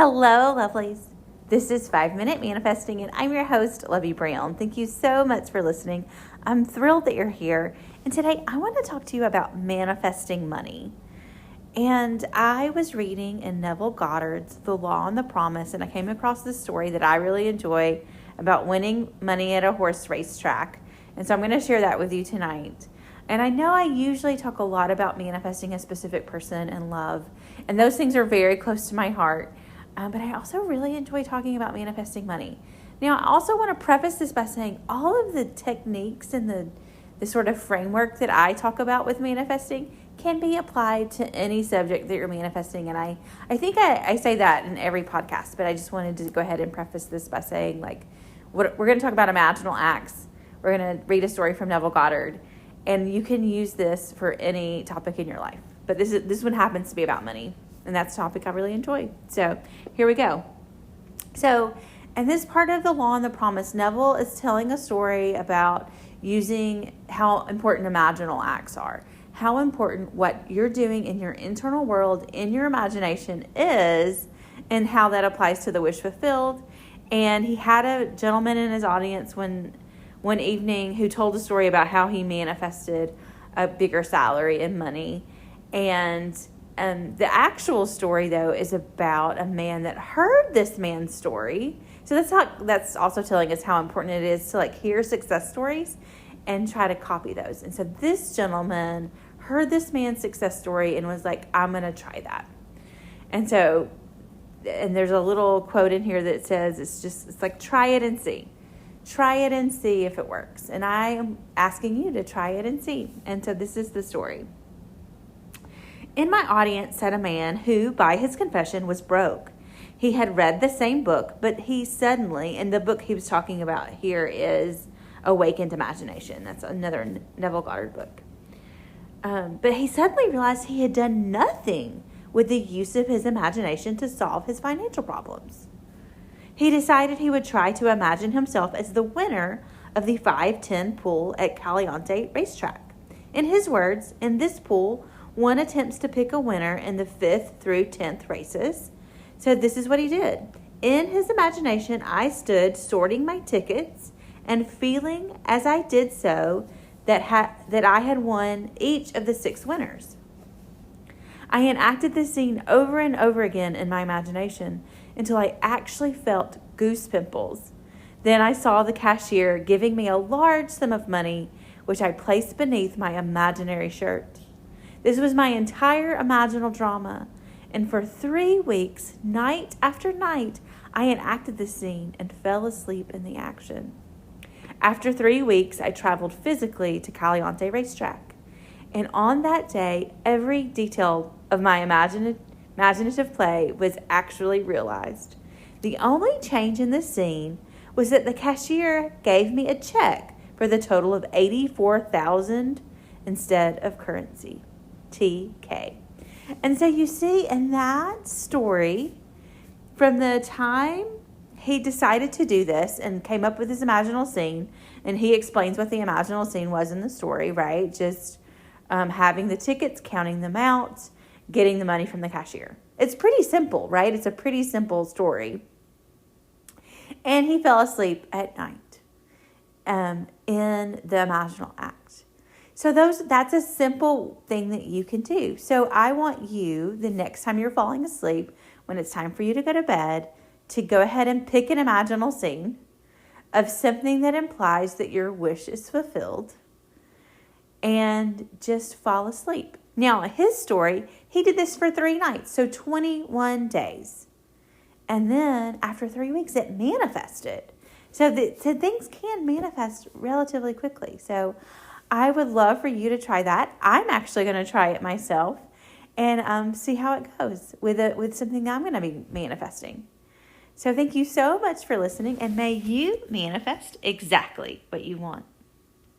Hello, lovelies. This is 5 Minute Manifesting, and I'm your host, Lovey Brown. Thank you so much for listening. I'm thrilled that you're here. And today I want to talk to you about manifesting money. And I was reading in Neville Goddard's The Law and the Promise, and I came across this story that I really enjoy about winning money at a horse racetrack. And so I'm going to share that with you tonight. And I know I usually talk a lot about manifesting a specific person and love, and those things are very close to my heart. But I also really enjoy talking about manifesting money. Now, I also want to preface this by saying all of the techniques and the sort of framework that I talk about with manifesting can be applied to any subject that you're manifesting. And I think I say that in every podcast, but I just wanted to go ahead and preface this by saying, we're going to talk about imaginal acts. We're going to read a story from Neville Goddard, and you can use this for any topic in your life. But this one happens to be about money. And that's a topic I really enjoy. So here we go. So in this part of The Law and the Promise, Neville is telling a story about using how important imaginal acts are. How important what you're doing in your internal world, in your imagination is, and how that applies to the wish fulfilled. And he had a gentleman in his audience one evening who told a story about how he manifested a bigger salary and money. And the actual story, though, is about a man that heard this man's story. So that's also telling us how important it is to hear success stories and try to copy those. And so this gentleman heard this man's success story and was like, I'm going to try that. And there's a little quote in here that says, it's like, try it and see. Try it and see if it works. And I am asking you to try it and see. And so this is the story. In my audience sat a man who, by his confession, was broke. He had read the same book, but he suddenly, and the book he was talking about here is Awakened Imagination. That's another Neville Goddard book. But he suddenly realized he had done nothing with the use of his imagination to solve his financial problems. He decided he would try to imagine himself as the winner of the 5-10 pool at Caliente racetrack. In his words, in this pool, one attempts to pick a winner in the 5th through 10th races. So this is what he did. In his imagination, I stood sorting my tickets and feeling as I did so that I had won each of the 6 winners. I enacted this scene over and over again in my imagination until I actually felt goose pimples. Then I saw the cashier giving me a large sum of money, which I placed beneath my imaginary shirt. This was my entire imaginal drama, and for 3 weeks, night after night, I enacted the scene and fell asleep in the action. After 3 weeks, I traveled physically to Caliente racetrack, and on that day, every detail of my imaginative play was actually realized. The only change in the scene was that the cashier gave me a check for the total of $84,000 instead of currency. TK. And so you see in that story, from the time he decided to do this and came up with his imaginal scene, and he explains what the imaginal scene was in the story, right? Just having the tickets, counting them out, getting the money from the cashier. It's pretty simple, right? It's a pretty simple story. And he fell asleep at night in the imaginal act. So that's a simple thing that you can do. So I want you, the next time you're falling asleep, when it's time for you to go to bed, to go ahead and pick an imaginal scene of something that implies that your wish is fulfilled and just fall asleep. Now, his story, he did this for 3 nights, so 21 days. And then after 3 weeks, it manifested. So things can manifest relatively quickly. So I would love for you to try that. I'm actually going to try it myself and see how it goes with something that I'm going to be manifesting. So thank you so much for listening, and may you manifest exactly what you want.